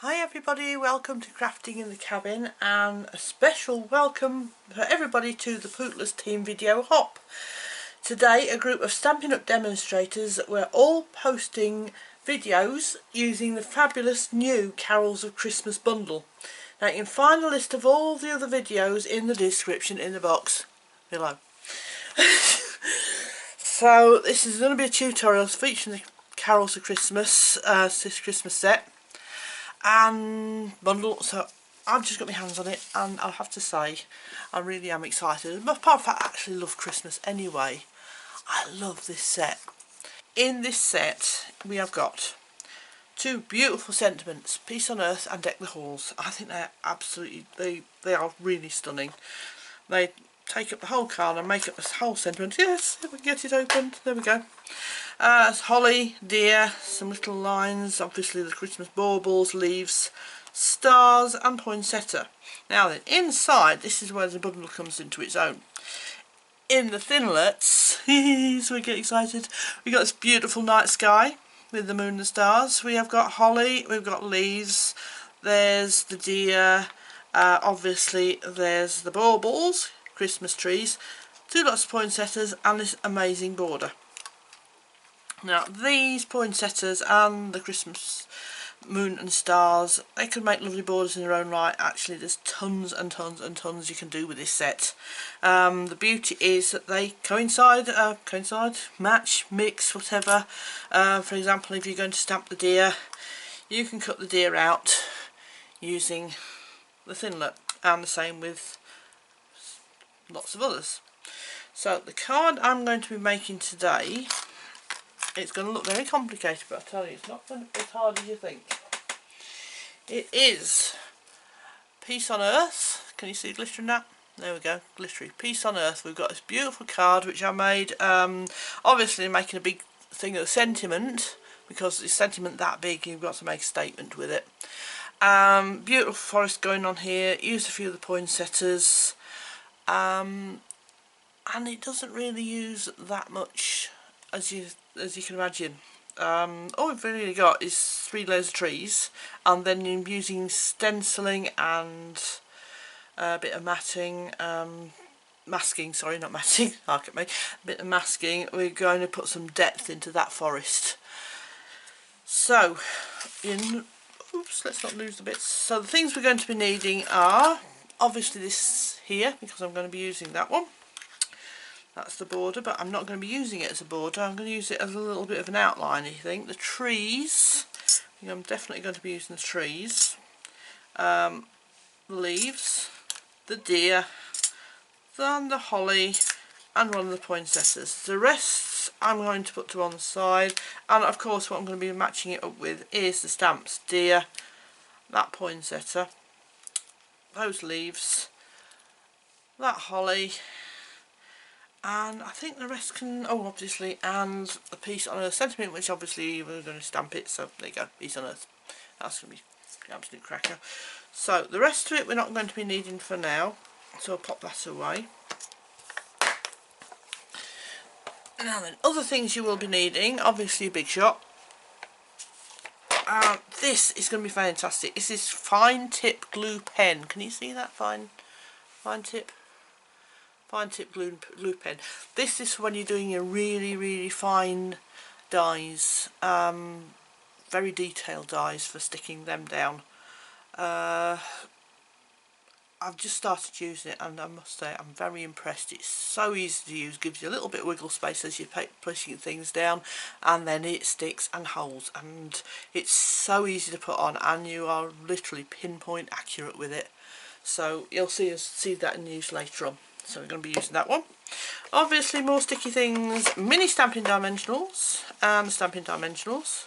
Hi everybody, welcome to Crafting in the Cabin and a special welcome for everybody to the Pootles team video hop. Today a group of Stampin' Up demonstrators were all posting videos using the fabulous new Carols of Christmas bundle. Now you can find a list of all the other videos in the description in the box below. So this is going to be a tutorial featuring the Carols of Christmas, this Christmas set and bundle, so I've just got my hands on it and I'll have to say I really am excited. But apart from that, I actually love Christmas anyway. I love this set. In this set we have got two beautiful sentiments, Peace on Earth and Deck the Halls. I think they're absolutely, they are really stunning. They take up the whole card and make up this whole sentiment. Yes, if we can get it opened, there we go. Holly, deer, some little lines, obviously the Christmas baubles, leaves, stars and poinsettia. Now then, inside, this is where the bundle comes into its own. In the thinlets, so we get excited, we got this beautiful night sky with the moon and the stars. We have got holly, we've got leaves, there's the deer, obviously there's the baubles, Christmas trees, two lots of poinsettias and this amazing border. Now these poinsettias and the Christmas moon and stars, they could make lovely borders in their own right. Actually there's tons and tons and tons you can do with this set. The beauty is that they coincide, match, mix, whatever. For example, if you're going to stamp the deer, you can cut the deer out using the thinlet, and the same with lots of others. So the card I'm going to be making today, it's going to look very complicated, but I tell you, it's not going to be as hard as you think. It is Peace on Earth. Can you see glitter in that? There we go, glittery. Peace on Earth. We've got this beautiful card which I made, obviously making a big thing of sentiment, because it's sentiment that big, you've got to make a statement with it. Beautiful forest going on here. Used a few of the poinsettias, and it doesn't really use that much as you can imagine. All we've really got is 3 layers of trees, and then using stenciling and a bit of masking, sorry, not matting, look at me, a bit of masking. We're going to put some depth into that forest. So, oops, let's not lose the bits. So the things we're going to be needing are obviously this here, because I'm going to be using that one. That's the border, but I'm not going to be using it as a border. I'm going to use it as a little bit of an outline, I think. The trees, I'm definitely going to be using the trees. The leaves, the deer, then the holly, and one of the poinsettias. The rest I'm going to put to one side, and of course what I'm going to be matching it up with is the stamps, deer, that poinsettia, those leaves, that holly, and I think the rest can, oh obviously, and the Peace on Earth sentiment, which obviously we're going to stamp it, so there you go, Peace on Earth. That's going to be the absolute cracker. So the rest of it we're not going to be needing for now, so I'll pop that away. Now then, other things you will be needing, obviously a big shot. This is going to be fantastic. This is fine tip glue pen. Can you see that fine tip? Fine tip glue pen. This is when you're doing your really fine dies, very detailed dies for sticking them down. I've just started using it and I must say I'm very impressed. It's so easy to use, gives you a little bit of wiggle space as you're pushing things down, and then it sticks and holds, and it's so easy to put on, and you are literally pinpoint accurate with it. So you'll see that in use later on. So we're going to be using that one. Obviously more sticky things, mini stamping dimensionals and stamping dimensionals.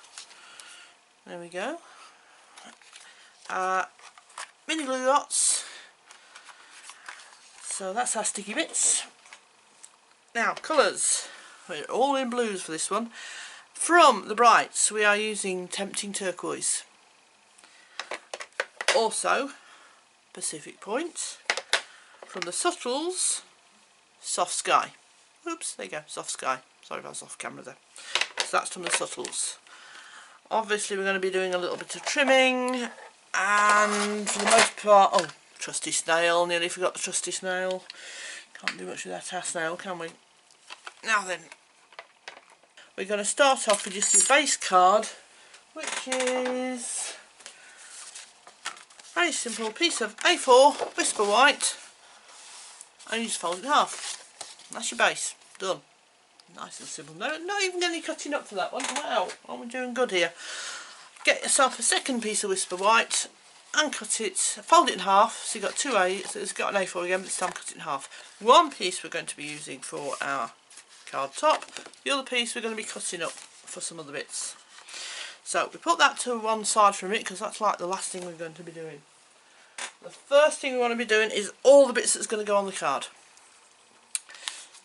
There we go. Mini glue dots. So that's our sticky bits. Now colours, we're all in blues for this one. From the brights we are using Tempting Turquoise. Also Pacific Point. From the subtles, Soft Sky. Oops, there you go, Soft Sky. Sorry if I was off camera there. So that's from the subtles. Obviously we're going to be doing a little bit of trimming, And for the most part, oh, trusty snail, nearly forgot the trusty snail. Can't do much without our snail, can we? Now then, we're going to start off with just your base card, which is a very simple piece of A4 Whisper White, and you just fold it in half. That's your base, done. Nice and simple. No, not even any cutting up for that one. Wow, aren't we doing good here? Get yourself a second piece of Whisper White and cut it, fold it in half, so you've got two A, so it's got an A4 again, but this time cut it in half. One piece we're going to be using for our card top, the other piece we're going to be cutting up for some other bits. So we put that to one side for a minute because that's like the last thing we're going to be doing. The first thing we want to be doing is all the bits that's going to go on the card.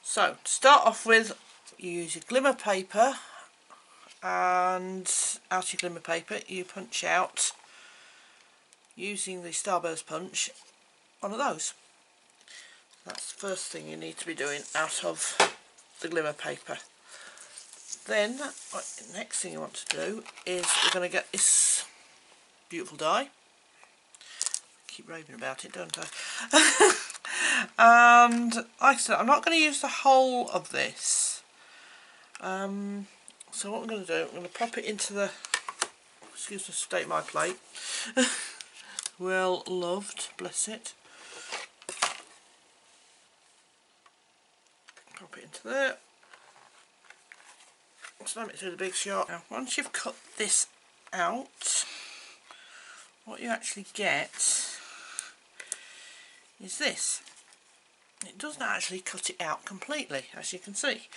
So to start off with, you use your glimmer paper, and out of your glimmer paper you punch out, using the Starburst punch, one of those. That's the first thing you need to be doing out of the glimmer paper. Then the next thing you want to do is we're going to get this beautiful die. I keep raving about it, don't I? And like I said, I'm not going to use the whole of this. So what I'm going to do, I'm going to pop it into the, excuse the state of my plate. Well loved, bless it. Pop it into there. Slam it through the big shot. Now once you've cut this out, what you actually get is this. It doesn't actually cut it out completely, as you can see.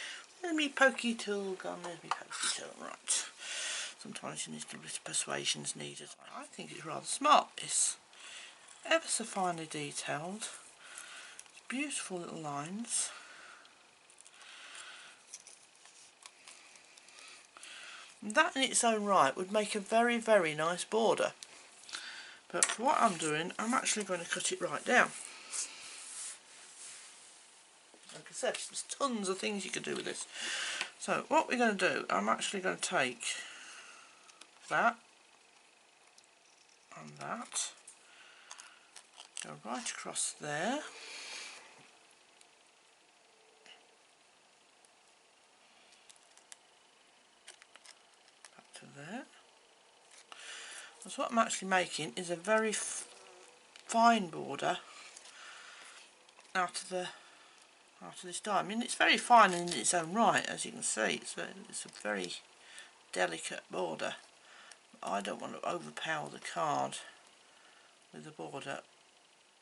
There's me pokey tool gone, there's me pokey tool, right. Sometimes you need a bit of persuasion's needed. I think it's rather smart, this. Ever so finely detailed. Beautiful little lines. And that in its own right would make a very, very nice border. But for what I'm doing, I'm actually going to cut it right down. Like I said, there's tons of things you could do with this. So what we're going to do, I'm actually going to take that and that, go right across there, back to there. So what I'm actually making is a very fine border out of this die. I mean, it's very fine in its own right, as you can see. It's a very delicate border. I don't want to overpower the card with the border,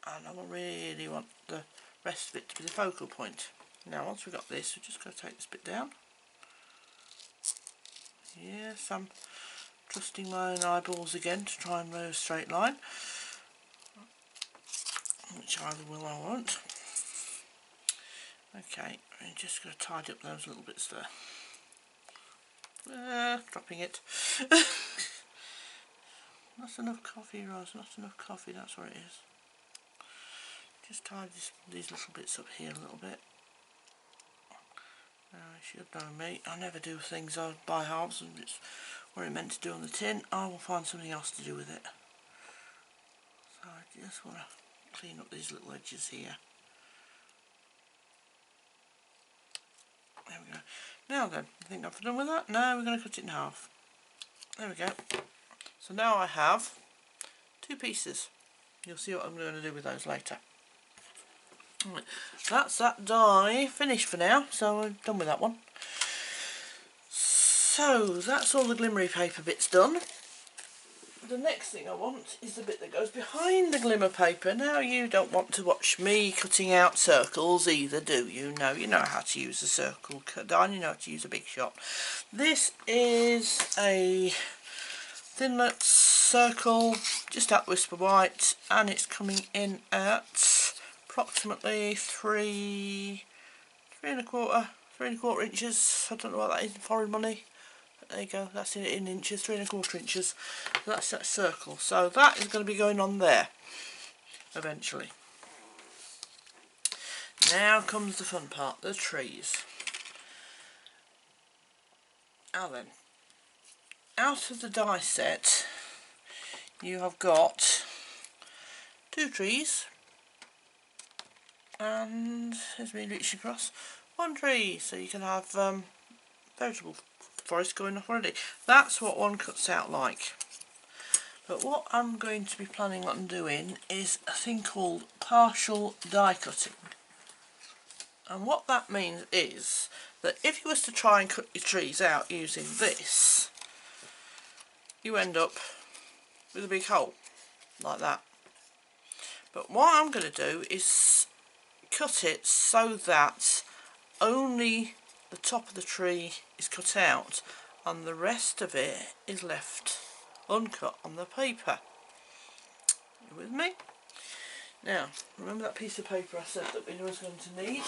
and I really want the rest of it to be the focal point. Now once we've got this, we're just going to take this bit down. Yes, I'm trusting my own eyeballs again to try and run a straight line, which either will or won't. Okay, I'm just going to tidy up those little bits there. Dropping it. Not enough coffee, Rose, not enough coffee, that's what it is. Just tidy these little bits up here a little bit. Now, you should know me, I never do things by halves, and it's what I meant to do on the tin. I will find something else to do with it. So I just want to clean up these little edges here. There we go. Now then, I think I've done with that. Now we're going to cut it in half. There we go. So now I have two pieces. You'll see what I'm going to do with those later. Right, that's that die finished for now, so I'm done with that one. So that's all the glimmery paper bits done. The next thing I want is the bit that goes behind the glimmer paper. Now you don't want to watch me cutting out circles either, do you? No, you know how to use a circle die, you know how to use a big shot. This is a thinlet circle just out Whisper White, and it's coming in at approximately 3 3¼ inches. I don't know what that is in foreign money. There you go, that's in inches, 3¼ inches. So that's that circle. So that is going to be going on there eventually. Now comes the fun part, the trees. Now then, out of the die set, you have got 2 trees, and here's me reaching across 1 tree, so you can have vegetable forest going off already. That's what one cuts out like. But what I'm going to be planning on doing is a thing called partial die cutting. And what that means is that if you was to try and cut your trees out using this, you end up with a big hole like that. But what I'm going to do is cut it so that only the top of the tree is cut out and the rest of it is left uncut on the paper. You with me? Now, remember that piece of paper I said that we was going to need?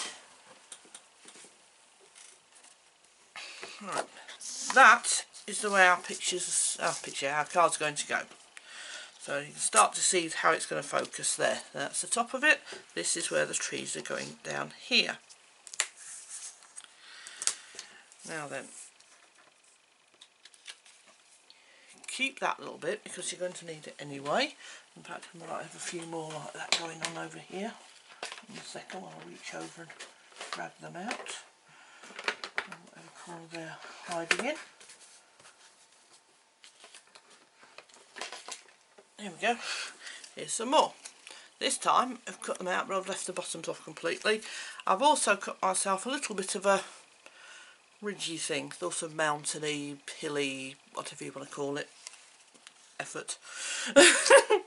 Right, that is the way our card's going to go. So you can start to see how it's going to focus there. That's the top of it. This is where the trees are going down here. Now then, keep that little bit because you're going to need it anyway. In fact, I might have a few more like that going on over here. In a second, I'll reach over and grab them out. Whatever corner they're hiding in. There we go. Here's some more. This time I've cut them out, but I've left the bottoms off completely. I've also cut myself a little bit of a ridgy thing, sort of mountainy, hilly, whatever you want to call it. Effort.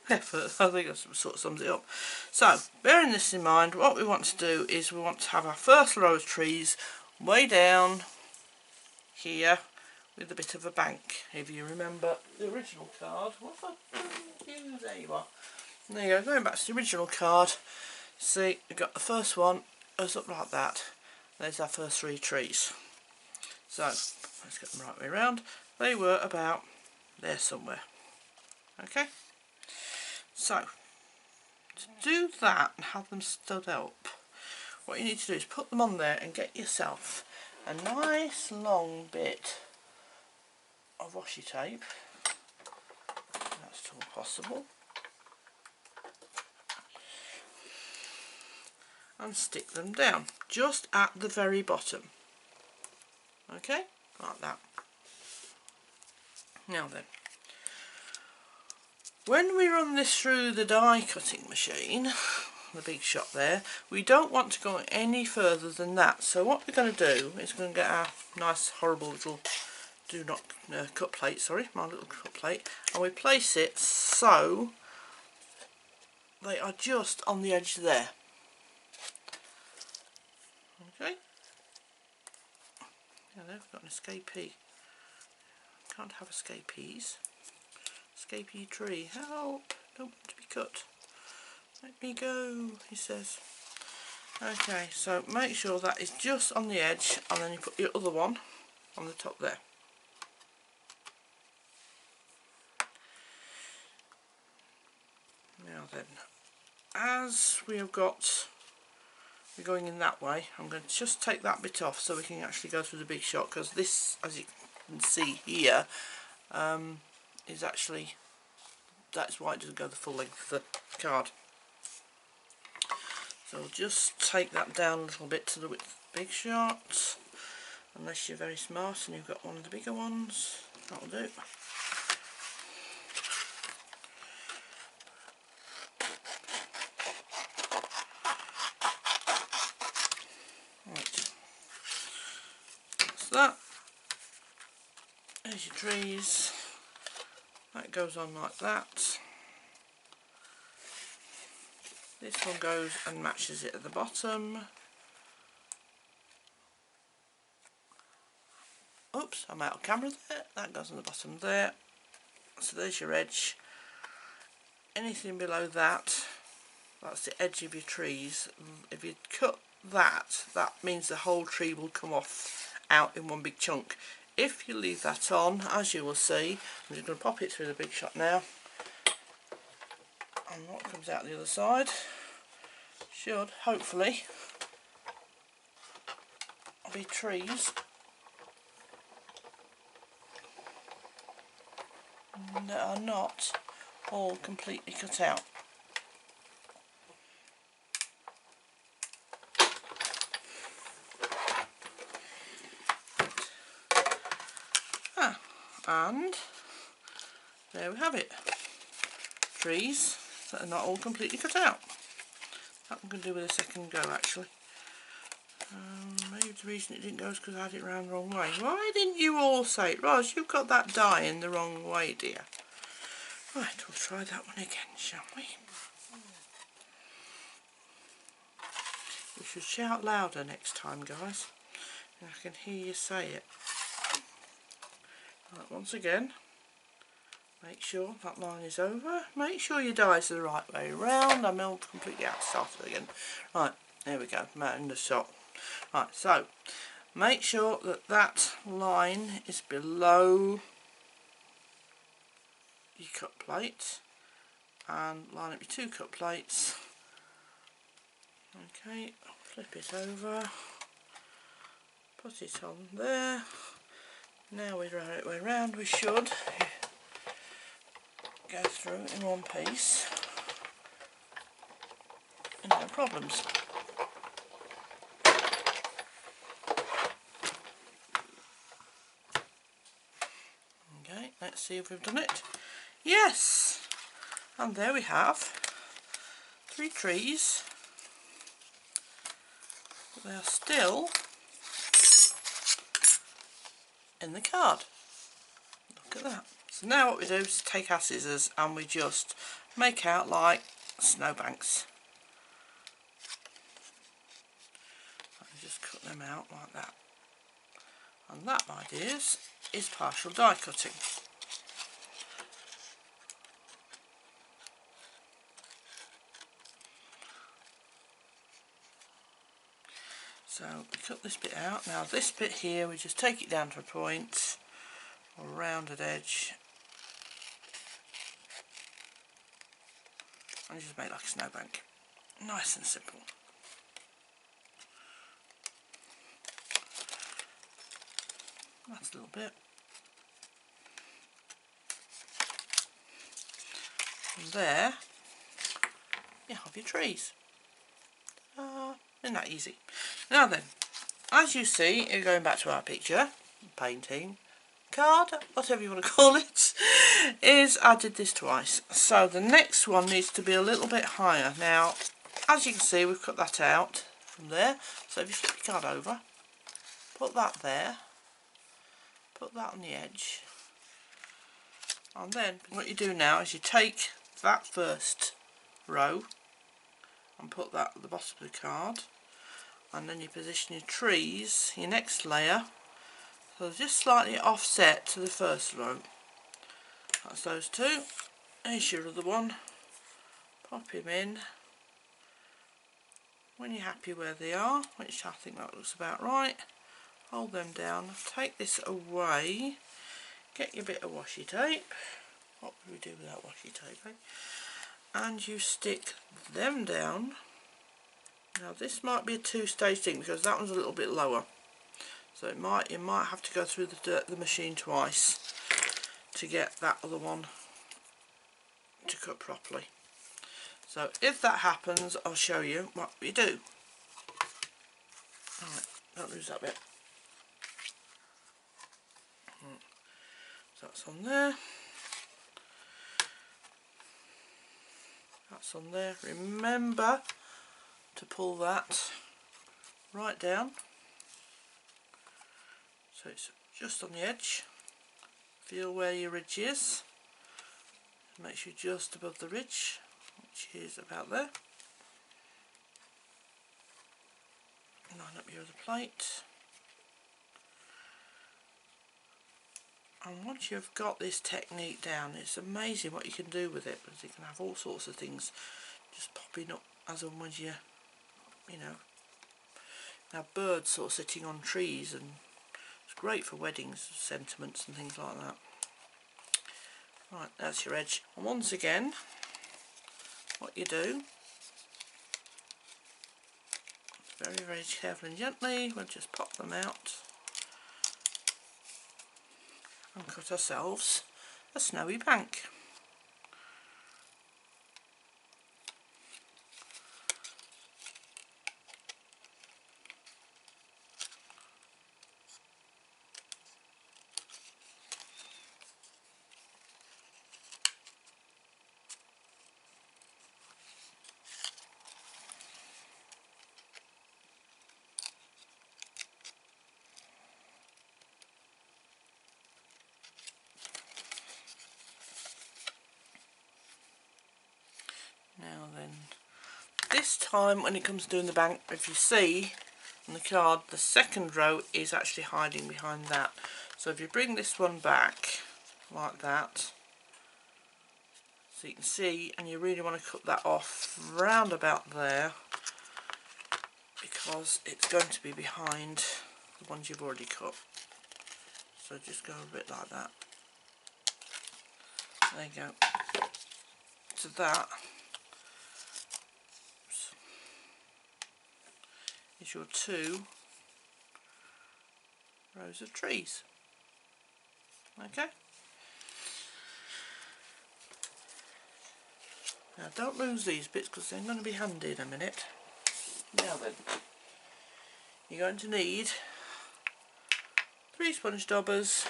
Effort, I think that sort of sums it up. So, bearing this in mind, what we want to do is we want to have our first row of trees way down here with a bit of a bank. If you remember the original card, there you are. There you go, going back to the original card. See, we've got the first one goes up like that. There's our first 3 trees. So, let's get them right way around. They were about there somewhere. Okay? So, to do that and have them stood up, what you need to do is put them on there and get yourself a nice long bit of washi tape. That's at all possible. And stick them down, just at the very bottom. Okay? Like that. Now then, when we run this through the die cutting machine, the big shot there, we don't want to go any further than that. So what we're going to do is going to get our nice horrible little cut plate, sorry, my little cut plate, and we place it so they are just on the edge there. Okay? Now they've got an escapee. Can't have escapees. Escapee tree, help! Don't want to be cut. Let me go, he says. Okay, so make sure that is just on the edge, and then you put your other one on the top there. Now then, as we have got, we're going in that way, I'm going to just take that bit off so we can actually go through the big shot, because this, as you can see here, is actually, that's why it doesn't go the full length of the card. So we'll just take that down a little bit to the width of the big shot, unless you're very smart and you've got one of the bigger ones, that'll do. Right, that's that. There's your trees. That goes on like that. This one goes and matches it at the bottom. Oops, I'm out of camera there. That goes on the bottom there. So there's your edge. Anything below that, that's the edge of your trees. If you cut that, that means the whole tree will come off out in one big chunk. If you leave that on, as you will see, I'm just going to pop it through the big shot now. And what comes out the other side should, hopefully, be trees that are not all completely cut out. And there we have it. Trees that are not all completely cut out. That I'm going to do with a second go actually. Maybe the reason it didn't go is because I had it round the wrong way. Why didn't you all say it? Ros, you've got that die in the wrong way, dear. Right, we'll try that one again, shall we? You should shout louder next time, guys. And I can hear you say it. Right, once again, make sure that line is over. Make sure your dies are the right way round. I'm all completely out of starter again. Right, there we go, mounting the shot. Right, so make sure that that line is below your cut plate, and line up your 2 cut plates. Okay, flip it over, put it on there. Now we round it way round. We should go through in one piece and no problems. Okay, let's see if we've done it. Yes! And there we have 3 trees. They are still in the card. Look at that. So now what we do is take our scissors and we just make out like snowbanks. And just cut them out like that. And that, my dears, is partial die cutting. So we cut this bit out. Now this bit here, we just take it down to a point, or a rounded edge, and just make like a snowbank. Nice and simple. That's a little bit. And there you have your trees. Isn't that easy? Now then, as you see, going back to our picture, painting, card, whatever you want to call it, is I did this twice. So the next one needs to be a little bit higher. Now, as you can see, we've cut that out from there. So if you flip your card over, put that there, put that on the edge, and then what you do now is you take that first row and put that at the bottom of the card, and then you position your trees, your next layer, so just slightly offset to the first row. That's those 2. Here's your other one. Pop him in. When you're happy where they are, which I think that looks about right, hold them down, take this away, get your bit of washi tape. What would we do without washi tape, eh? And you stick them down. Now this might be a 2-stage thing because that one's a little bit lower, so you might have to go through the machine twice to get that other one to cut properly. So if that happens, I'll show you what we do. Alright, don't lose that bit. So that's on there. That's on there. Remember to pull that right down so it's just on the edge. Feel where your ridge is. Make sure just above the ridge, which is about there. Line up your other plate. And once you've got this technique down, it's amazing what you can do with it, because you can have all sorts of things just popping up as and when you know, have birds sort of sitting on trees, and it's great for weddings, sentiments and things like that. Right, that's your edge. And once again, what you do, very, very carefully and gently, we'll just pop them out and cut ourselves a snowy bank. this time when it comes to doing the bank, if you see on the card, the second row is actually hiding behind that. So if you bring this one back like that, so you can see, and you really want to cut that off round about there, because it's going to be behind the ones you've already cut. So just go a bit like that. There you go. So that is your 2 rows of trees. Okay. Now don't lose these bits because they're going to be handy in a minute. Now then, you're going to need 3 sponge daubers,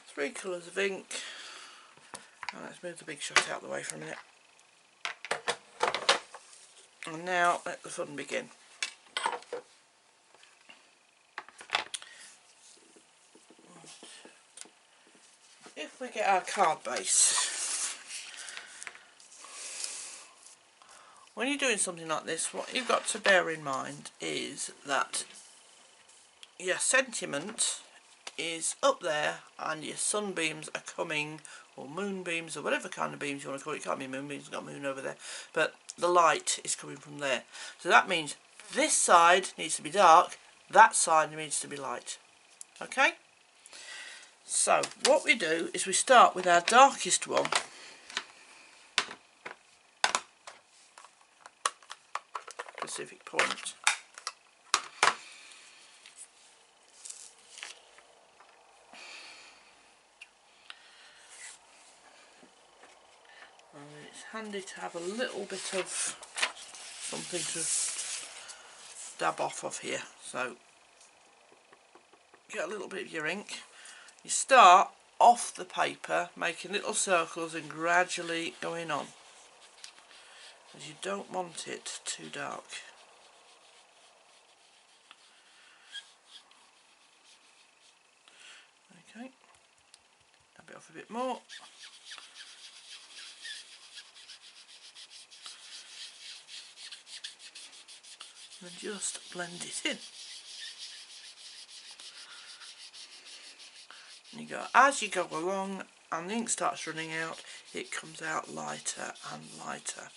3 colours of ink, and let's move the big shot out of the way for a minute. And now let the fun begin. If we get our card base, when you're doing something like this, what you've got to bear in mind is that your sentiment is up there and your sunbeams are coming, or moonbeams, or whatever kind of beams you want to call it. It can't be moonbeams, you've got moon over there, but the light is coming from there. So that means this side needs to be dark, that side needs to be light. Okay? So what we do is we start with our darkest one, Pacific Point. And it's handy to have a little bit of something to dab off of here. So get a little bit of your ink. You start off the paper making little circles and gradually going on, as you don't want it too dark. Okay, dab it off a bit more. And just blend it in. And you go, as you go along and the ink starts running out, it comes out lighter and lighter.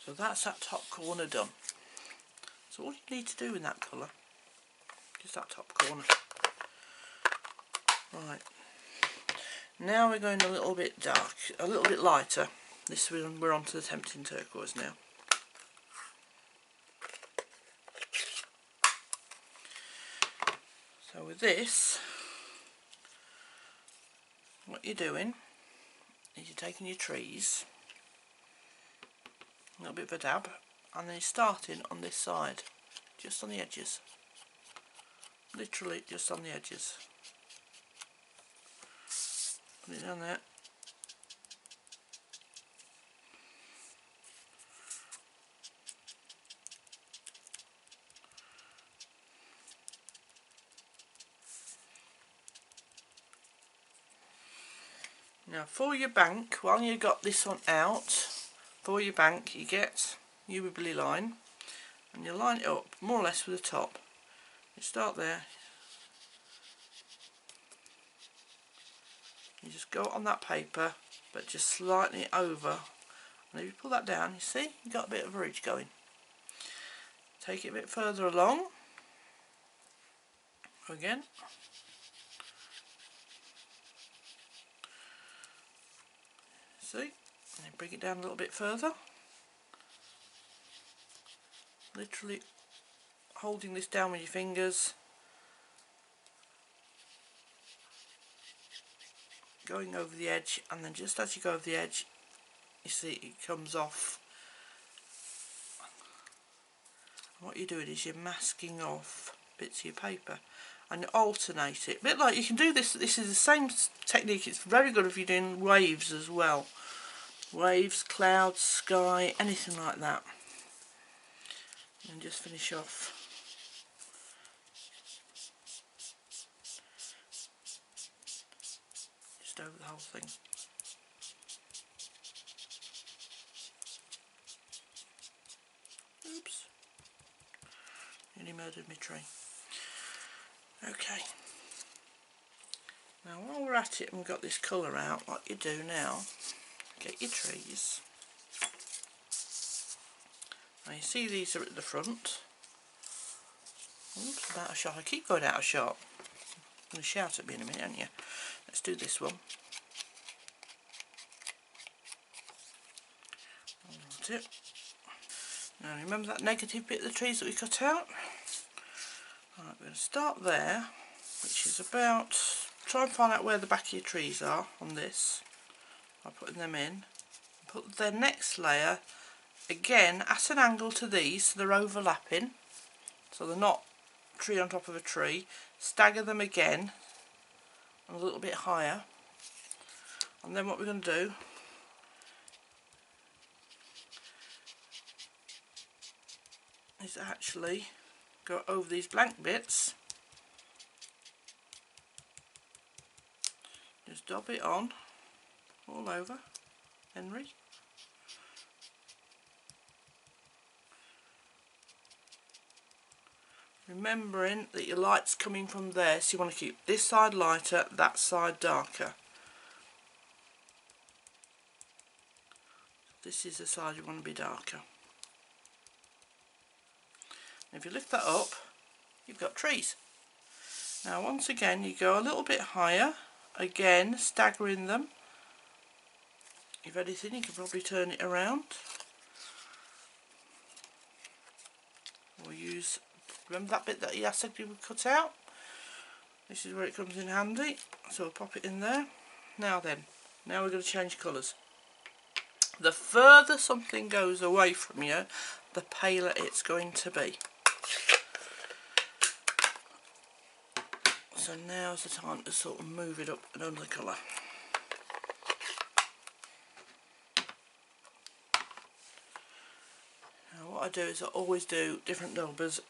So that's that top corner done. So all you need to do in that colour, just that top corner. Right. Now we're going a little bit dark, a little bit lighter. This we're on to the Tempting Turquoise now. So with this, what you're doing is you're taking your trees, a little bit of a dab, and then you're starting on this side, just on the edges. Literally just on the edges. Put it down there. Now for your bank, while you've got this one out, for your bank you get your wibbly line and you line it up more or less with the top. You start there, you just go on that paper but just slightly over, and if you pull that down, you see you've got a bit of a ridge going. Take it a bit further along, again. See, and then bring it down a little bit further. Literally holding this down with your fingers, going over the edge, and then just as you go over the edge, you see it comes off. And what you're doing is you're masking off bits of your paper, and you alternate it. A bit like you can do this. This is the same technique. It's very good if you're doing waves as well. Waves, clouds, sky, anything like that. And just finish off. just over the whole thing. Oops. Nearly murdered my tree. Okay. Now while we're at it and we've got this colour out, what you do now, get your trees. Now you see these are at the front. Oops, I'm out of shot. I keep going out of shot. You're going to shout at me in a minute, aren't you? Let's do this one. That's it. Now remember that negative bit of the trees that we cut out? Right, we're going to start there, which is about, try and find out where the back of your trees are on this by putting them in. Put the next layer again at an angle to these, so they're overlapping, so they're not tree on top of a tree. Stagger them again and a little bit higher, and then what we're going to do is actually go over these blank bits, just dab it on all over, Henry. Remembering that your light's coming from there, so you want to keep this side lighter, that side darker. This is the side you want to be darker. If you lift that up, you've got trees. Now once again you go a little bit higher, again staggering them. If anything, you can probably turn it around. Or use, remember that bit that I said you would cut out? This is where it comes in handy, so we'll pop it in there. Now then, now we're going to change colours. The further something goes away from you, the paler it's going to be. So now's the time to sort of move it up another colour. Now what I do is I always do different numbers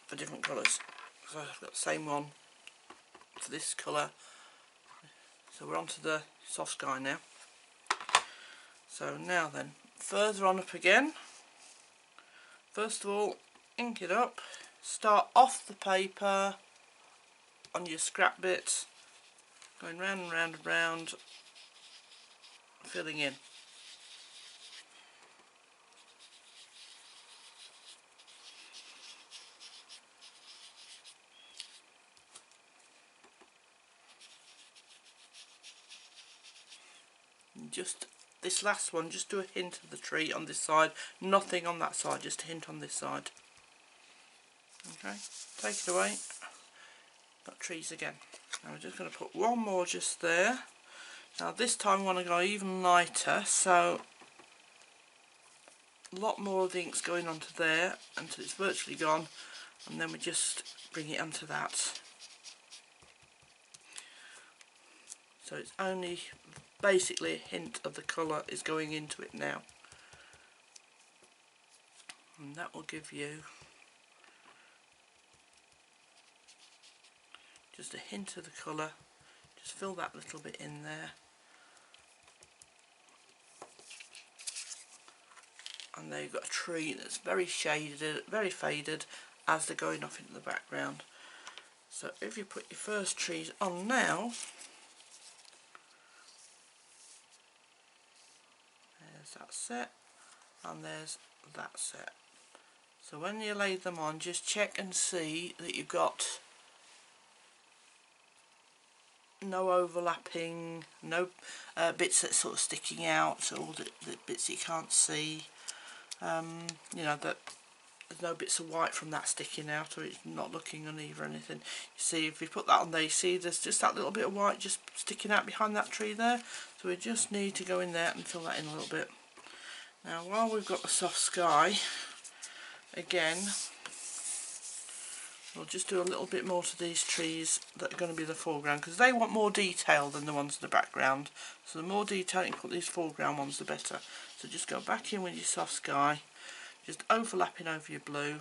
for different colours. So I've got the same one for this colour. So we're on to the soft sky now. So now then, further on up again. First of all, ink it up. Start off the paper on your scrap bit, going round and round and round, filling in. And just this last one, just do a hint of the tree on this side, nothing on that side, just a hint on this side. Okay, take it away. Got trees again. Now we're just going to put one more just there. Now this time I want to go even lighter, so a lot more of the ink's going onto there until it's virtually gone, and then we just bring it onto that. So it's only basically a hint of the colour is going into it now, and that will give you just a hint of the colour. Just fill that little bit in there, and there you've got a tree that's very shaded, very faded as they're going off into the background. So if you put your first trees on now, there's that set and there's that set. So when you lay them on, just check and see that you've got no overlapping, no bits that's sort of sticking out, so all the bits you can't see. You know, that there's no bits of white from that sticking out, or it's not looking uneven or anything. You see, if you put that on there, you see there's just that little bit of white just sticking out behind that tree there. So we just need to go in there and fill that in a little bit. Now while we've got the soft sky, again, we'll just do a little bit more to these trees that are going to be the foreground, because they want more detail than the ones in the background. So the more detail you can put these foreground ones, the better. So just go back in with your soft sky, just overlapping over your blue.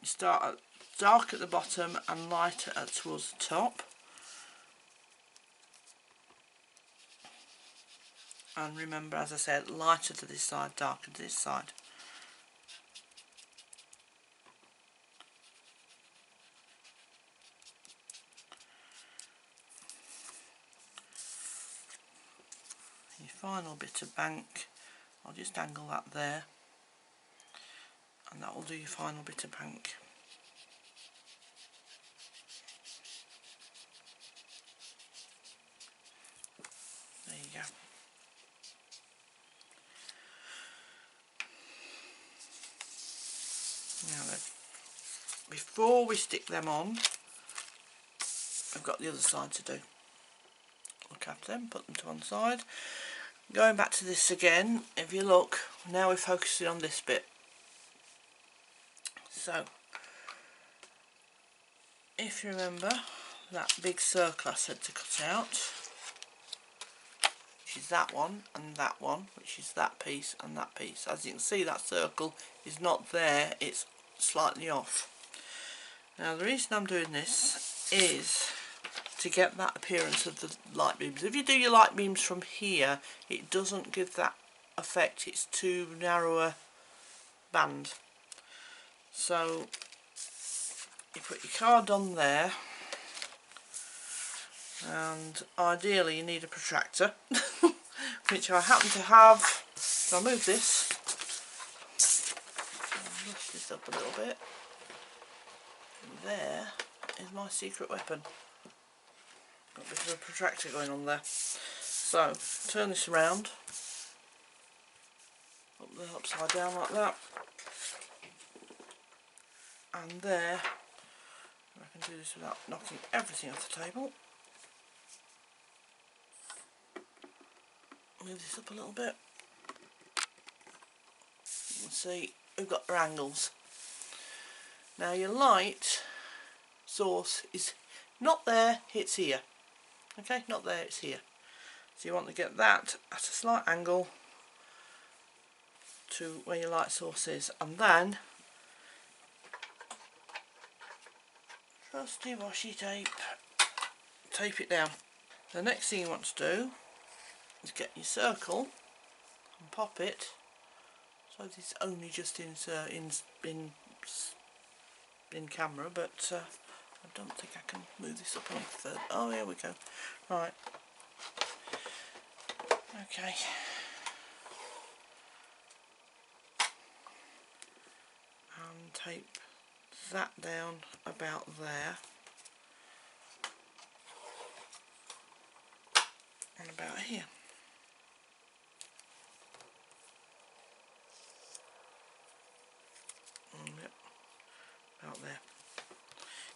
You start at dark at the bottom and lighter towards the top. And remember, as I said, lighter to this side, darker to this side. Your final bit of bank, I'll just angle that there, and that will do your final bit of bank. There you go. Now then, before we stick them on, I've got the other side to do. Look after them, put them to one side. Going back to this again, if you look, now we're focusing on this bit. So, if you remember that big circle I said to cut out, which is that one and that one, which is that piece and that piece. As you can see, that circle is not there, it's slightly off. Now the reason I'm doing this is to get that appearance of the light beams. If you do your light beams from here, it doesn't give that effect, it's too narrow a band. So you put your card on there, and ideally you need a protractor, which I happen to have. So I'll move this, I'll lift this up a little bit, and there is my secret weapon. Got a bit of a protractor going on there. So turn this around, up there upside down like that, and there, I can do this without knocking everything off the table. Move this up a little bit. You can see we've got our angles. Now your light source is not there, it's here. Okay, not there, it's here. So you want to get that at a slight angle to where your light source is, and then trusty washi tape, tape it down. The next thing you want to do is get your circle and pop it. So this is only just in camera, but I don't think I can move this up any further. Oh, here we go. Right. Okay. And tape that down about there. And about here. Yep, about there.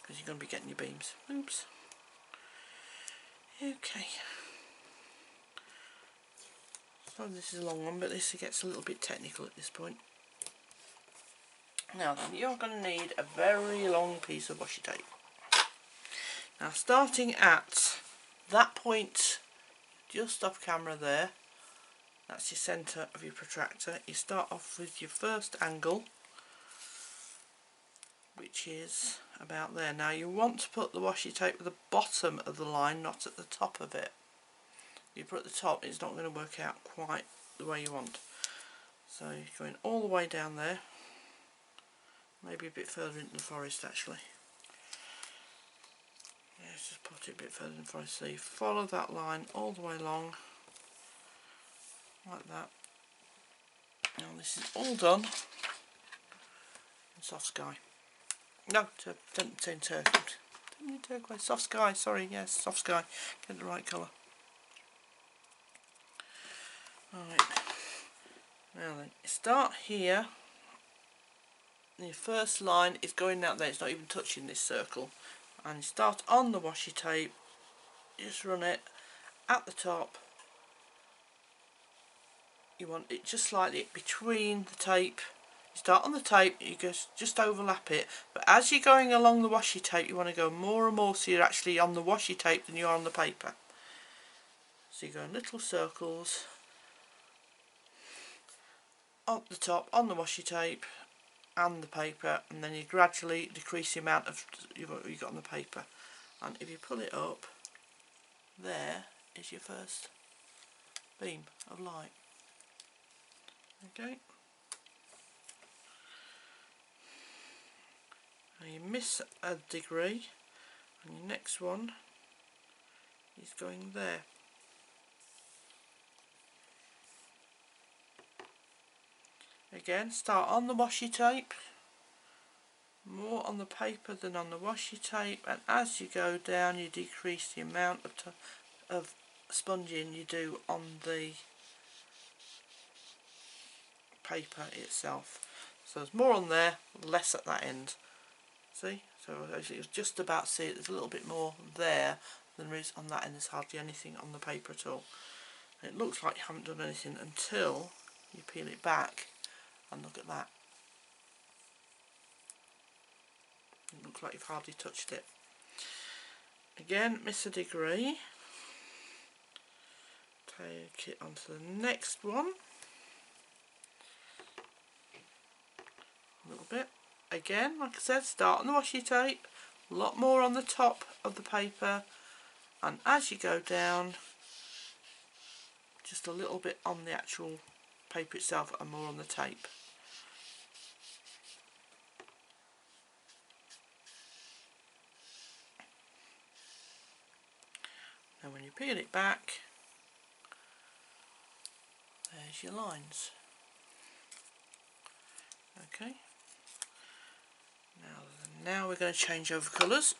Because you're going to be getting your beams. Oops. Okay. So this is a long one, but this gets a little bit technical at this point. Now then, you're going to need a very long piece of washi tape. Now starting at that point just off camera there, that's your centre of your protractor, you start off with your first angle, which is about there. Now you want to put the washi tape at the bottom of the line, not at the top of it. If you put it at the top, it's not going to work out quite the way you want. So you're going all the way down there, maybe a bit further into the forest actually. Let's just put it a bit further in the forest. So you follow that line all the way along, like that. Now this is all done in soft sky. No, turquoise, soft sky, sorry, yes, soft sky, get the right colour. Alright, now then, you start here, and your first line is going out there, it's not even touching this circle, and you start on the washi tape, just run it at the top, you want it just slightly between the tape. You start on the tape, you just overlap it, but as you're going along the washi tape you want to go more and more so you're actually on the washi tape than you are on the paper. So you go in little circles up the top on the washi tape and the paper, and then you gradually decrease the amount of you've got on the paper. And if you pull it up, there is your first beam of light. Okay. Now you miss a degree, and your next one is going there. Again, start on the washi tape, more on the paper than on the washi tape, and as you go down you decrease the amount of sponging you do on the paper itself. So there's more on there, less at that end. See? So as you just about see it, there's a little bit more there than there is on that end. There's hardly anything on the paper at all. And it looks like you haven't done anything until you peel it back and look at that. It looks like you've hardly touched it. Again, miss a degree. Take it onto the next one. A little bit. Again, like I said, start on the washi tape, a lot more on the top of the paper, and as you go down, just a little bit on the actual paper itself and more on the tape. And when you peel it back, there's your lines. Okay. Now we're going to change over colours.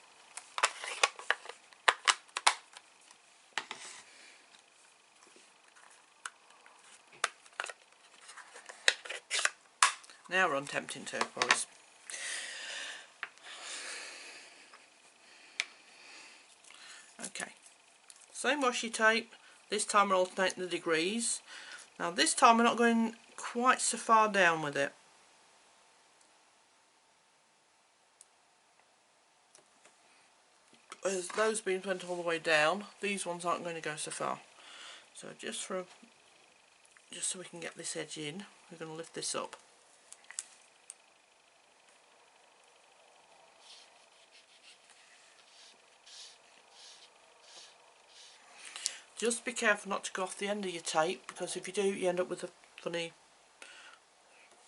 Now we're on Tempting Turquoise. Okay, same washi tape. This time we're alternating the degrees. Now this time we're not going quite so far down with it. As those beams went all the way down, these ones aren't going to go so far. So just so we can get this edge in, we're going to lift this up. Just be careful not to go off the end of your tape, because if you do, you end up with a funny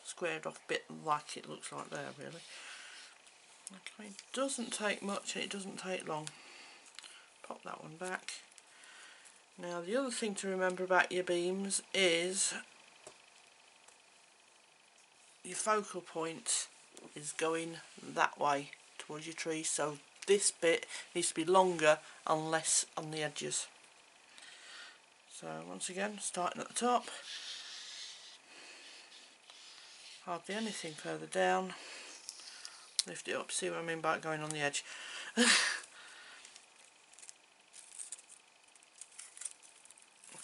squared off bit like it looks like there, really. Okay, it doesn't take much and it doesn't take long. Pop that one back. Now the other thing to remember about your beams is your focal point is going that way towards your tree, so this bit needs to be longer and less on the edges. So once again, starting at the top, hardly anything further down, lift it up, see what I mean by going on the edge.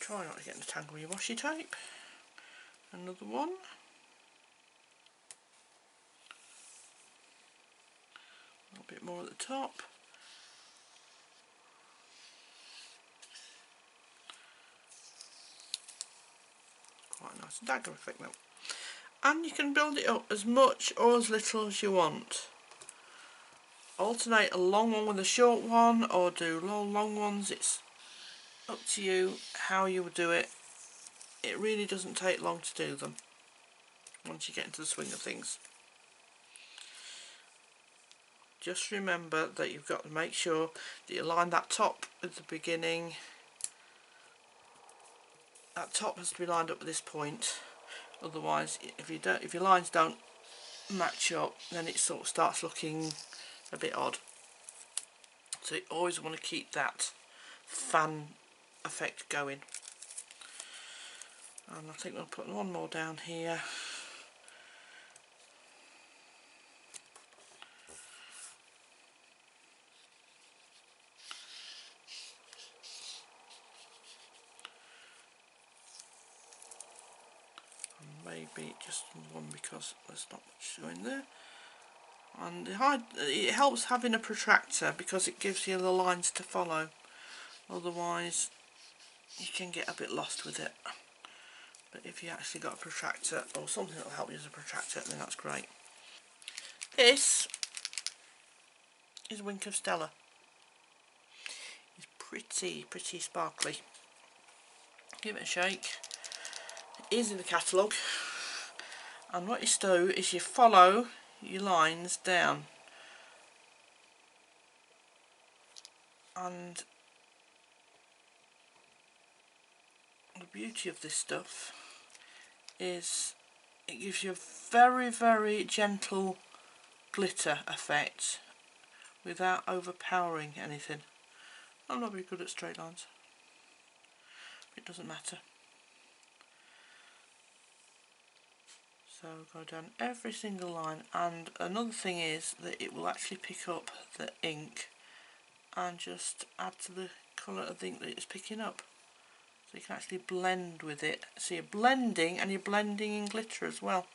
Try not to get in the tangle with your washi tape. Another one. A little bit more at the top. Quite a nice dagger effect now. And you can build it up as much or as little as you want. Alternate a long one with a short one, or do long ones. It's up to you how you would do it. It really doesn't take long to do them once you get into the swing of things. Just remember that you've got to make sure that you line that top at the beginning. That top has to be lined up at this point. Otherwise, if your lines don't match up, then it sort of starts looking a bit odd. So you always want to keep that fan effect going. And I think we'll put one more down here. Maybe just one, because there's not much going there. And it helps having a protractor because it gives you the lines to follow. Otherwise you can get a bit lost with it. But if you actually got a protractor or something that will help you as a protractor, then that's great. This is a Wink of Stella. It's pretty sparkly. give it a shake. It is in the catalogue, and what you do is you follow your lines down, and the beauty of this stuff is it gives you a very, very gentle glitter effect without overpowering anything. I'm not very good at straight lines, but it doesn't matter. So go down every single line, and another thing is that it will actually pick up the ink and just add to the colour of the ink that it's picking up. So you can actually blend with it. So you're blending, and you're blending in glitter as well.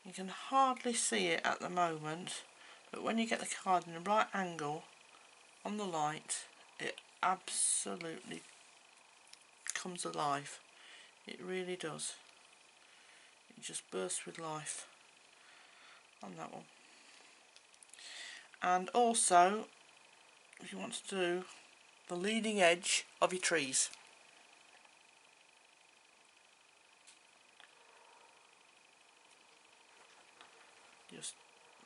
You can hardly see it at the moment, but when you get the card in the right angle on the light, it absolutely comes alive. It really does. It just bursts with life on that one. And also, if you want to do the leading edge of your trees, just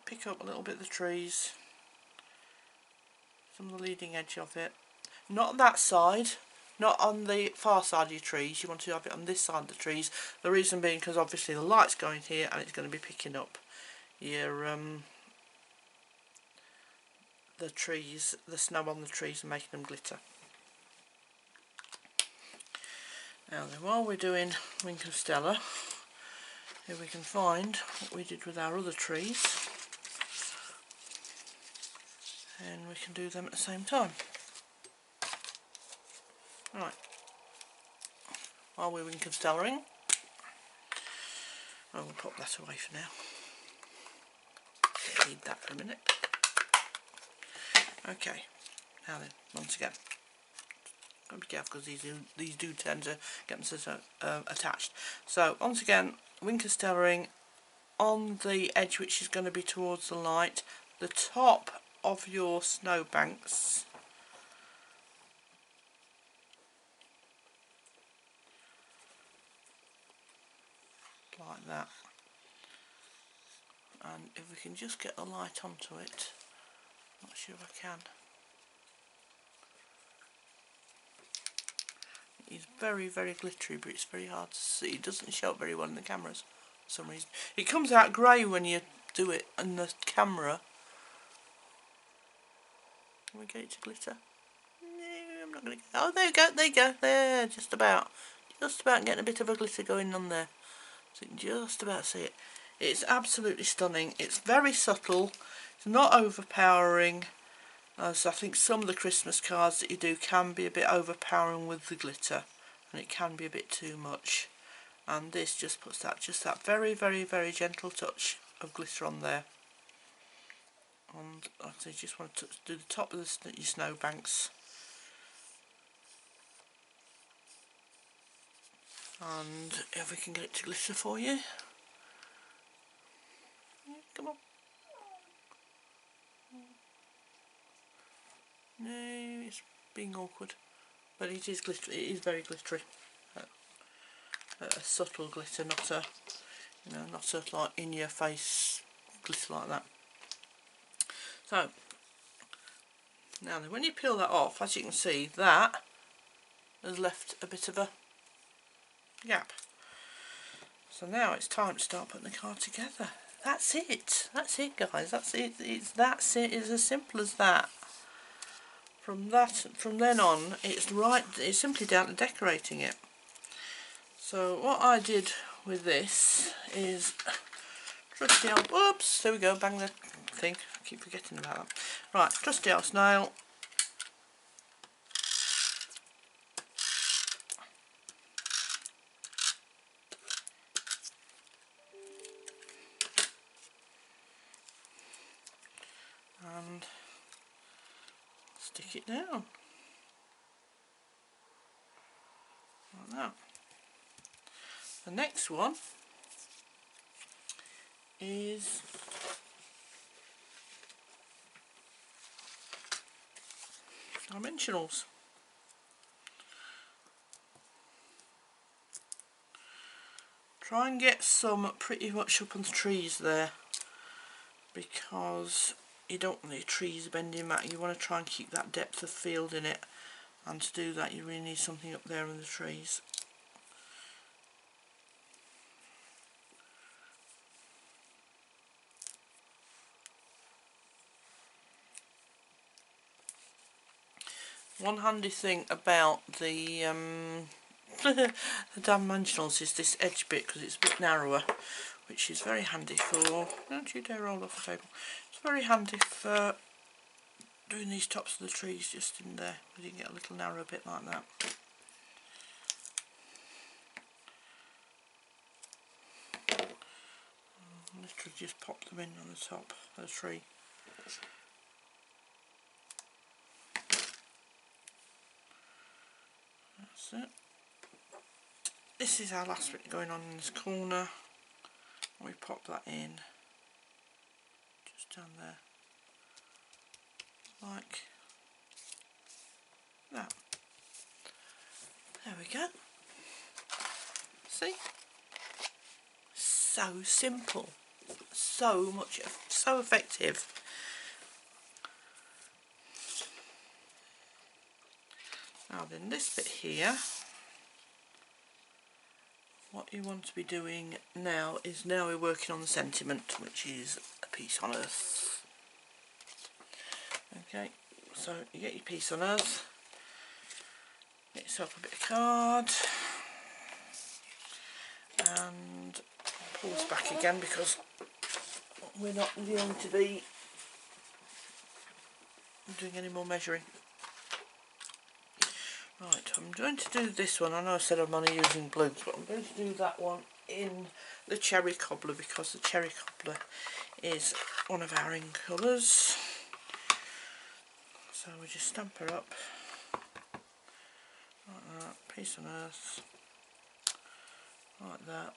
pick up a little bit of the trees, some of the leading edge of it. Not that side, not on the far side of your trees. You want to have it on this side of the trees. The reason being because obviously the light's going here and it's going to be picking up your the trees, the snow on the trees, and making them glitter. Now then, while we're doing Wink of Stella, here we can find what we did with our other trees, and we can do them at the same time. Right, while we're Wink of Stellaing, I will pop that away for now. Don't need that for a minute. Okay, now then, once again, gotta be careful because these do tend to get themselves attached. So once again, Wink of Stellaing on the edge which is going to be towards the light, the top of your snowbanks. Like that. And if we can just get the light onto it, not sure if I can. It's very, very glittery, but it's very hard to see. It doesn't show up very well in the cameras for some reason. It comes out grey when you do it on the camera. Can we get it to glitter? No, I'm not going to. Oh, there you go, there you go. There, just about getting a bit of a glitter going on there. So you can just about see it. It's absolutely stunning. It's very subtle. It's not overpowering. So I think some of the Christmas cards that you do can be a bit overpowering with the glitter, and it can be a bit too much. And this just puts that very, very, very gentle touch of glitter on there. And like I say, you just want to do the top of your snowbanks. And if we can get it to glitter for you. Yeah, come on. No, it's being awkward. But it is glittery. It is very glittery. A subtle glitter, not a, you know, not a like in your face glitter like that. So now then, when you peel that off, as you can see, that has left a bit of a gap. So now it's time to start putting the card together. That's it. That's it, guys. That's it. That's it. It's as simple as that. From then on, it's simply down to decorating it. So what I did with this is trusty old, whoops, there we go, bang the thing, I keep forgetting about that. Right, trusty old snail. And stick it down. Like that. The next one is dimensionals. Try and get some pretty much up on the trees there, because you don't want the trees bending back. You want to try and keep that depth of field in it, and to do that you really need something up there in the trees. One handy thing about the the dimensionals is this edge bit, because it's a bit narrower, which is very handy for, don't you dare roll off the table, it's very handy for doing these tops of the trees just in there, because you can get a little narrow bit like that. Literally just pop them in on the top of the tree. That's it. This is our last bit going on in this corner. We pop that in just down there, like that. There we go. See? So simple, so effective. Now then, this bit here, what you want to be doing now is, now we're working on the sentiment, which is a piece on earth. Okay, so you get your piece on earth, get yourself a bit of card, and pull this back again because we're not going to be doing any more measuring. Right, I'm going to do this one. I know I said I'm only using blues, but I'm going to do that one in the cherry cobbler, because the cherry cobbler is one of our ink colours. So we just stamp her up like that, piece on earth, like that.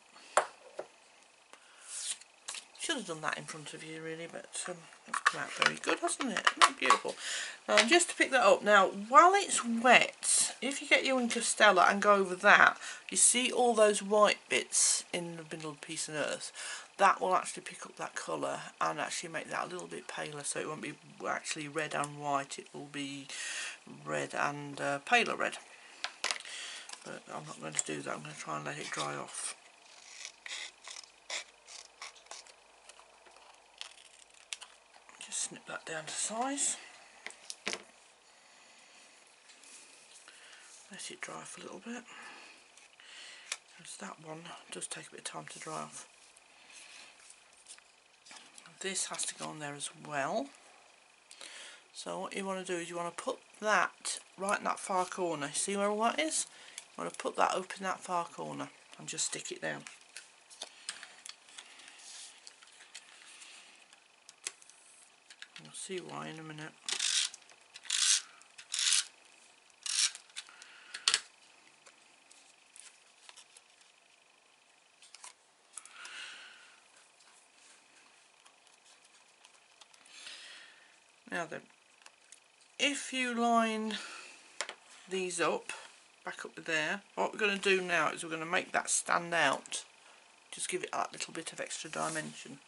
Should have done that in front of you really, but it's come out very good, hasn't it? Isn't that beautiful? Just to pick that up, now while it's wet, if you get your ink of Stella and go over that, you see all those white bits in the middle piece of earth, that will actually pick up that colour and actually make that a little bit paler, so it won't be actually red and white, it will be red and paler red. But I'm not going to do that, I'm going to try and let it dry off. Snip that down to size. Let it dry off a little bit, because that one does take a bit of time to dry off. This has to go on there as well. So what you want to do is you want to put that right in that far corner. See where all that is? You want to put that up in that far corner and just stick it down. You'll see why in a minute. Now then, if you line these up, back up to there, what we're going to do now is we're going to make that stand out. Just give it that little bit of extra dimension.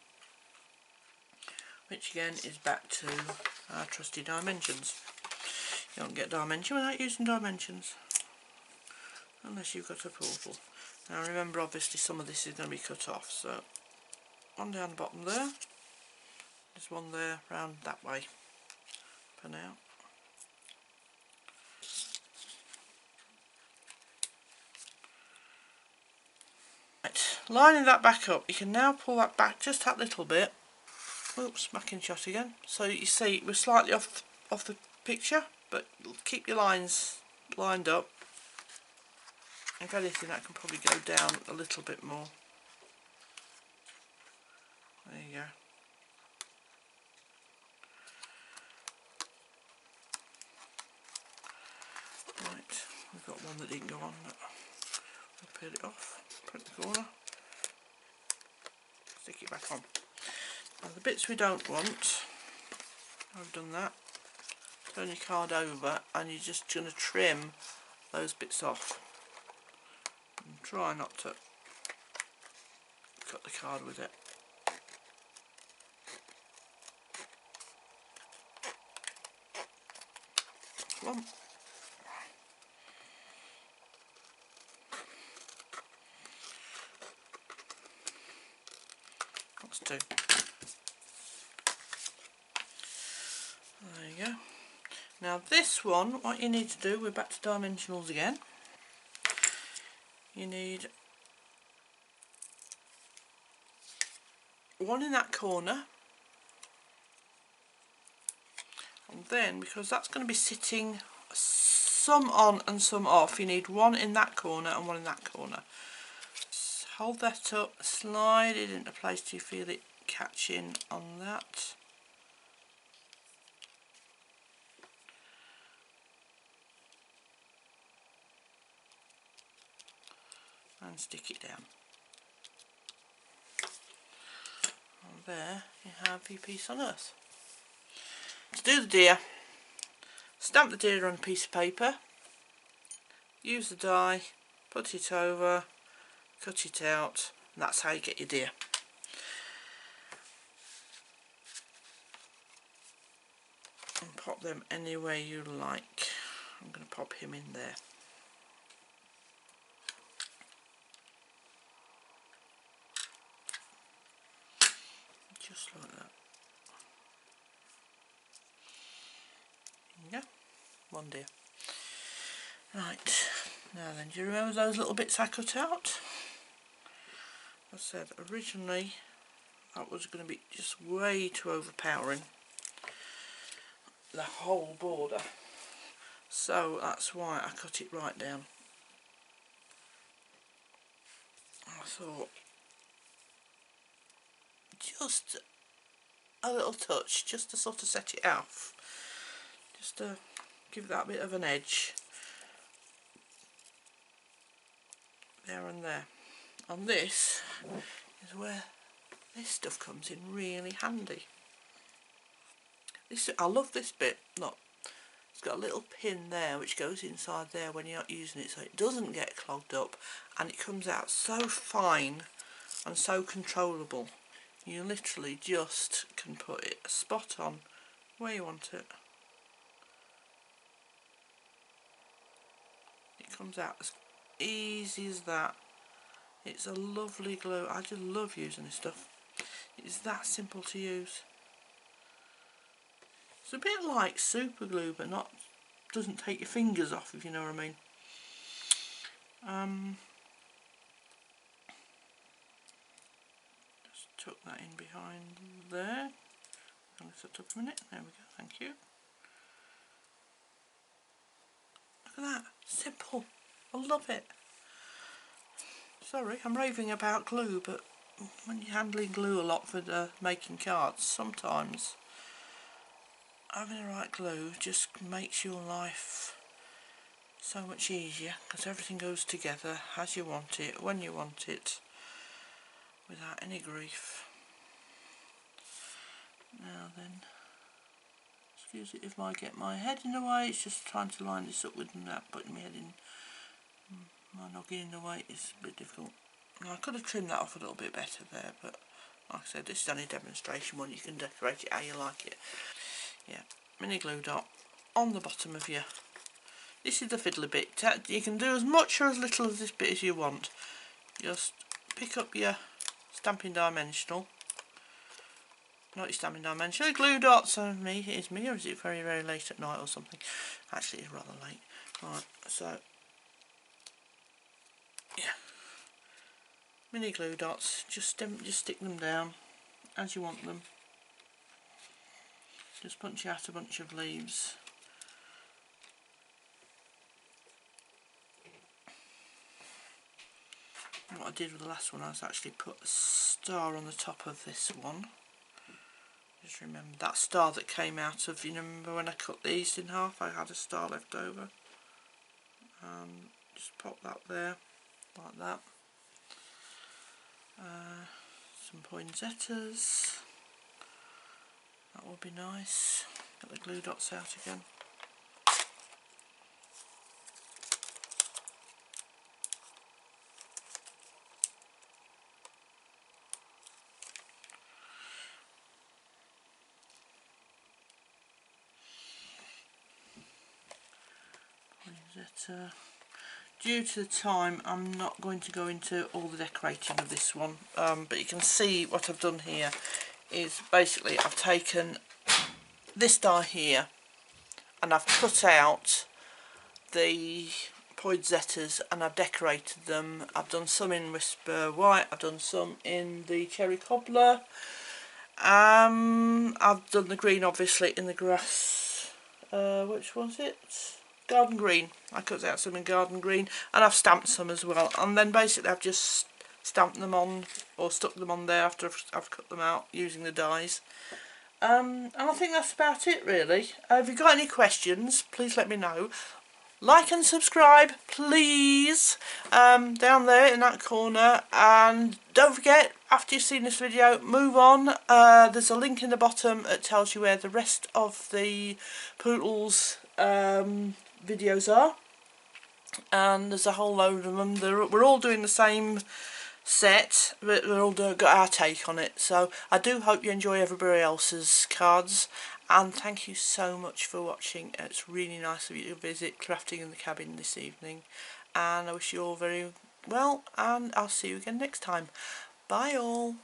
Which again is back to our trusty dimensions. You don't get dimension without using dimensions, unless you've got a portal. Now remember, obviously some of this is going to be cut off, so one down the bottom there, there's one there round that way for now. Right, lining that back up, you can now pull that back just that little bit. Oops, smacking shot again. So you see we're slightly off the picture, but keep your lines lined up. If anything, that can probably go down a little bit more. There you go. Right, we've got one that didn't go on, but we'll peel it off, put it in the corner, stick it back on. Now the bits we don't want, I've done that, turn your card over and you're just going to trim those bits off. And try not to the card with it. Come on. That's 2. There you go. Now this one, what you need to do, we're back to dimensionals again. You need one in that corner, and then because that's going to be sitting some on and some off, you need one in that corner and one in that corner. Just hold that up, slide it into place till you feel it catching on that. And stick it down. And there you have your piece on earth. To do the deer, stamp the deer on a piece of paper, use the die, put it over, cut it out, and that's how you get your deer. And pop them any way you like. I'm going to pop him in there. Just like that. There you go. One deer. Right, now then, do you remember those little bits I cut out? I said originally that was going to be just way too overpowering, the whole border, so that's why I cut it right down. I thought just a little touch, just to sort of set it off, just to give that bit of an edge there and there. And this is where this stuff comes in really handy. This, I love this bit. Look, it's got a little pin there which goes inside there when you're not using it, so it doesn't get clogged up, and it comes out so fine and so controllable. You literally just can put it spot on where you want it. It comes out as easy as that. It's a lovely glue. I just love using this stuff. It's that simple to use. It's a bit like super glue, but not, doesn't take your fingers off, if you know what I mean. Just tuck that in behind there. I'll lift that up a minute. There we go. Thank you. Look at that. Simple. I love it. Sorry, I'm raving about glue, but when you're handling glue a lot for making cards, sometimes having the right glue just makes your life so much easier, because everything goes together as you want it, when you want it, without any grief. Now then, excuse it if I get my head in the way, it's just trying to line this up without putting my head in. My noggin in the way is a bit difficult. Now, I could have trimmed that off a little bit better there, but like I said, this is only a demonstration one. You can decorate it how you like it. Yeah, mini glue dot on the bottom of your... This is the fiddly bit. You can do as much or as little of this bit as you want. Just pick up your Stampin' Dimensional. Not your Stampin' Dimensional, glue dots. It is me, or is it very, very late at night or something? Actually, it's rather late. Right, so... yeah, mini glue dots, just stick them down as you want them. Just punch out a bunch of leaves. And what I did with the last one, I was actually put a star on the top of this one. Just remember that star that came out of, you remember when I cut these in half, I had a star left over. Just pop that there, like that. Some poinsettias, that would be nice. Get the glue dots out again. But due to the time, I'm not going to go into all the decorating of this one. But you can see what I've done here is basically I've taken this die here and I've cut out the poinsettias and I've decorated them. I've done some in Whisper White, I've done some in the Cherry Cobbler. I've done the green obviously in the grass, which was it? Garden green. I cut out some in garden green and I've stamped some as well, and then basically I've just stamped them on or stuck them on there after I've cut them out using the dies. And I think that's about it really. If you've got any questions, please let me know. Like and subscribe, please, down there in that corner. And don't forget, after you've seen this video, move on. There's a link in the bottom that tells you where the rest of the Pootles videos are. And there's a whole load of them. We're all doing the same set, but we're all got our take on it. So I do hope you enjoy everybody else's cards, and thank you so much for watching. It's really nice of you to visit Crafting in the Cabin this evening, and I wish you all very well, and I'll see you again next time. Bye all.